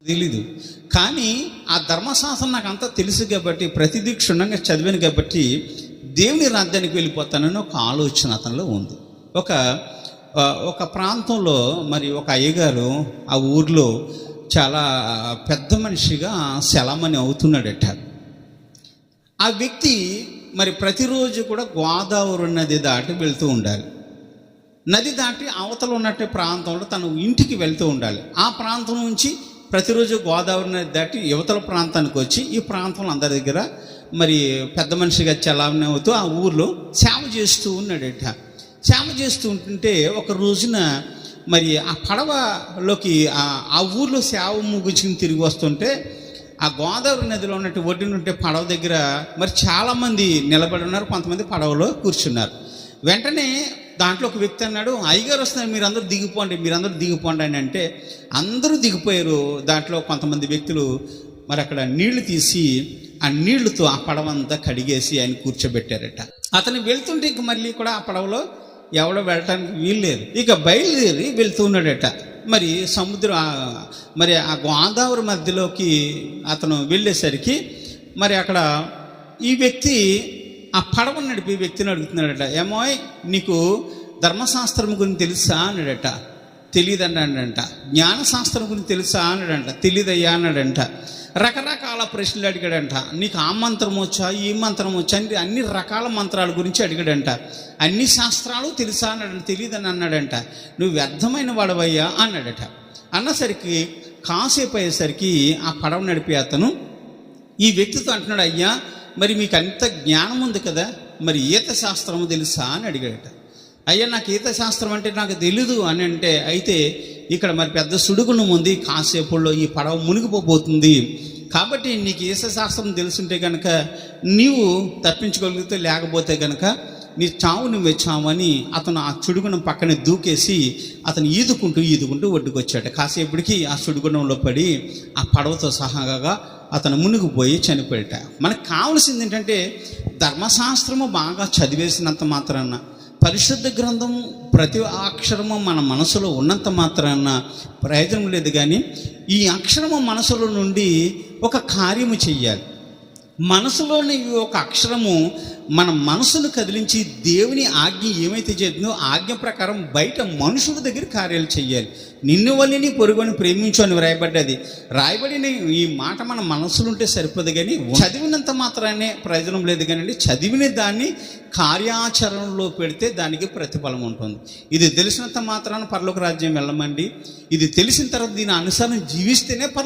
తెలీదు. కానీ ఆ ధర్మశాస్త్రం నాకు అంతా తెలుసు కాబట్టి, ప్రతిదీ క్షుణ్ణంగా చదివాను కాబట్టి దేవుని రాజ్యానికి వెళ్ళిపోతానని ఒక ఆలోచన అతనిలో ఉంది. ఒక ప్రాంతంలో మరి ఒక అయ్యగారు ఆ ఊర్లో చాలా పెద్ద మనిషిగా సెలమని అవుతున్నాడట. ఆ వ్యక్తి మరి ప్రతిరోజు కూడా గోదావరి నది దాటి వెళ్తూ ఉండాలి. నది దాటి అవతల ఉన్నట్టు ప్రాంతంలో తను ఇంటికి వెళ్తూ ఉండాలి. ఆ ప్రాంతం నుంచి ప్రతిరోజు గోదావరి నది దాటి యువతల ప్రాంతానికి వచ్చి ఈ ప్రాంతంలో అందరి దగ్గర మరి పెద్ద మనిషిగా చలామణి అవుతూ ఆ ఊర్లో సేవ చేస్తూ ఉన్నాడట. సేవ చేస్తూ ఉంటుంటే ఒక రోజున మరి ఆ పడవలోకి ఆ ఊర్లో సేవ ముగించుకుని తిరిగి వస్తుంటే ఆ గోదావరి నదిలో ఉన్నట్టు ఒడ్డునుంటే పడవ దగ్గర మరి చాలామంది నిలబడి ఉన్నారు, కొంతమంది పడవలో కూర్చున్నారు. వెంటనే దాంట్లో ఒక వ్యక్తి అన్నాడు, అయ్యగారు వస్తున్నారు, మీరందరూ దిగిపోండి అని అంటే అందరూ దిగిపోయారు. దాంట్లో కొంతమంది వ్యక్తులు మరి అక్కడ నీళ్లు తీసి ఆ నీళ్లతో ఆ పడవంతా కడిగేసి ఆయన కూర్చోబెట్టారట. అతను వెళ్తుంటే ఇక మళ్ళీ కూడా ఆ పడవలో ఎవడో వెళ్ళటానికి వీల్లేదు. ఇక బయలుదేరి వెళ్తూ ఉన్నాడట. మరి మరి ఆ గోదావరి మధ్యలోకి అతను వెళ్ళేసరికి మరి అక్కడ ఈ వ్యక్తి ఆ పడవ నడిపి వ్యక్తిని అడుగుతున్నాడట, ఏమోయ్ నీకు ధర్మశాస్త్రం గురించి తెలుసా అన్నాడట. తెలియదన్నాడంట. జ్ఞానశాస్త్రం గురించి తెలుసా అన్నాడంట. తెలియదయ్యా అన్నాడంట. రకరకాల ప్రశ్నలు అడిగాడంట. నీకు ఆ మంత్రం వచ్చా, ఈ మంత్రం వచ్చా అని అన్ని రకాల మంత్రాల గురించి అడిగాడంట. అన్ని శాస్త్రాలు తెలుసా అన్నాడంట. తెలియదని అన్నాడంట. నువ్వు వ్యర్థమైన వాడవయ్యా అన్నాడట. అన్నసరికి కాసేపు అయ్యేసరికి ఆ పడవ నడిపి అతను ఈ వ్యక్తితో అంటున్నాడు, అయ్యా మరి మీకు అంత జ్ఞానం ఉంది కదా, మరి ఈత శాస్త్రము తెలుసా అని అడిగాడట. అయ్యా నాకు ఈత శాస్త్రం అంటే నాకు తెలీదు అని అంటే, అయితే ఇక్కడ మరి పెద్ద సుడుగుణం ఉంది, కాసేపుల్లో ఈ పడవ మునిగిపోబోతుంది, కాబట్టి నీకు ఈత శాస్త్రం తెలుసుంటే కనుక నీవు తప్పించుకోగలిగితే, లేకపోతే కనుక నీ చావు నువ్వు వచ్చావు అని అతను ఆ సుడిగుణం పక్కనే దూకేసి అతను ఈదుకుంటూ ఒడ్డుకొచ్చాడు. కాసేపటికి ఆ సుడిగుణంలో పడి ఆ పడవతో సహాగా అతను మునిగిపోయి చనిపోయాట. మనకు కావలసింది ఏంటంటే ధర్మశాస్త్రము బాగా చదివేసినంత మాత్రాన, పరిశుద్ధ గ్రంథము ప్రతి అక్షరము మన మనసులో ఉన్నంత మాత్రాన ప్రయోజనం లేదు. కానీ ఈ అక్షరము మనసులో నుండి ఒక కార్యము చెయ్యాలి. మనసులోని ఒక అక్షరము మన మనసును కదిలించి దేవుని ఆజ్ఞ ఏమైతే చేస్తుందో ఆజ్ఞ ప్రకారం బయట మనుషుల దగ్గర కార్యాలు చెయ్యాలి. నిన్ను వల్లిని పొరుగుని ప్రేమించు అని రాయబడిన ఈ మాట మన మనసులో ఉంటే సరిపోదు. కానీ చదివినంత మాత్రానే ప్రయోజనం లేదు. కానీ చదివిన దాన్ని కార్యాచరణలో పెడితే దానికి ప్రతిఫలం ఉంటుంది. ఇది తెలిసినంత మాత్రాన పరలోక రాజ్యం వెళ్ళమండి. ఇది తెలిసిన తర్వాత దీని అనుసారం జీవిస్తేనే పరలోక